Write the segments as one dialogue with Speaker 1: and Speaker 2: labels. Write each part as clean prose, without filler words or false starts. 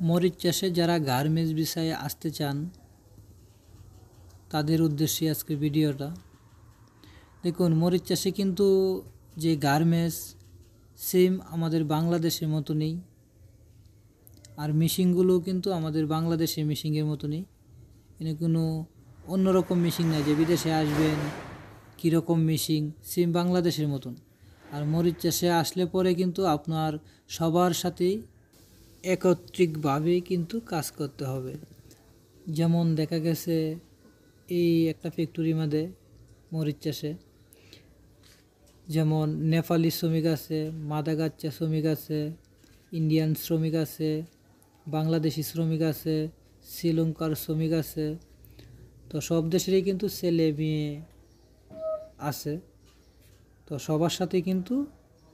Speaker 1: মরিচ চাষে যারা গার্মেন্টস বিষয়ে আসতে চান তাদের উদ্দেশ্যে আজকের ভিডিওটা। দেখুন, মরিচ চাষে কিন্তু যে গার্মেন্টস সেম আমাদের বাংলাদেশের মতো নেই, আর মেশিনগুলোও কিন্তু আমাদের বাংলাদেশের মেশিনের মতো নেই। এখানে কোনো অন্যরকম মেশিন নাই যে বিদেশে আসবেন কীরকম মেশিন, সেম বাংলাদেশের মতন। আর মরিচ চাষে আসলে পরে কিন্তু আপনার সবার সাথেই একত্রিকভাবে কিন্তু কাজ করতে হবে। যেমন দেখা গেছে এই একটা ফ্যাক্টরির মধ্যে মরিচ চাষে যেমন নেপালি শ্রমিক আছে, মাদাগাচ্চা শ্রমিক আছে, ইন্ডিয়ান শ্রমিক আছে, বাংলাদেশি শ্রমিক আছে, শ্রীলঙ্কার শ্রমিক আছে। তো সব দেশেরই কিন্তু ছেলে মেয়ে আছে, তো সবার সাথে কিন্তু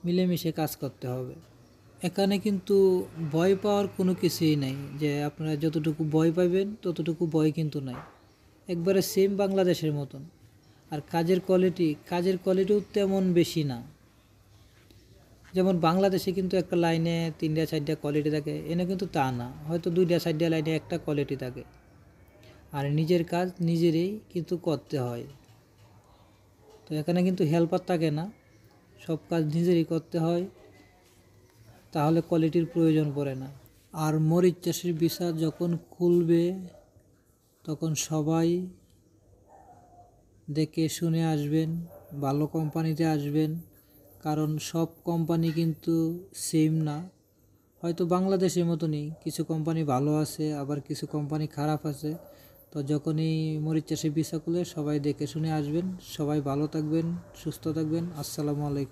Speaker 1: মিলেমিশে কাজ করতে হবে। এখানে কিন্তু ভয় পাওয়ার কোনো কিছুই নাই, যে আপনারা যতটুকু ভয় পাইবেন ততটুকু ভয় কিন্তু নাই, একবারে সেম বাংলাদেশের মতন। আর কাজের কোয়ালিটিও তেমন বেশি না। যেমন বাংলাদেশে কিন্তু একটা লাইনে 3-4টা কোয়ালিটি থাকে, এনে কিন্তু তা না, হয়তো 2-4টা লাইনে একটা কোয়ালিটি থাকে। আর নিজের কাজ নিজেরই কিন্তু করতে হয়। তো এখানে কিন্তু হেল্পার থাকে না, সব কাজ নিজেরই করতে হয়, তাহলে কোয়ালিটির প্রয়োজন পড়ে না। আর মরিচ চাষের ভিসা যখন খুলবে তখন সবাই দেখে শুনে আসবেন, ভালো কোম্পানিতে আসবেন, কারণ সব কোম্পানি কিন্তু সেম না। হয়তো বাংলাদেশের মতনই কিছু কোম্পানি ভালো আছে, আবার কিছু কোম্পানি খারাপ আছে। তো যখনই মরিচ চাষের ভিসা খুলে সবাই দেখে শুনে আসবেন। সবাই ভালো থাকবেন, সুস্থ থাকবেন। আসসালামু আলাইকুম।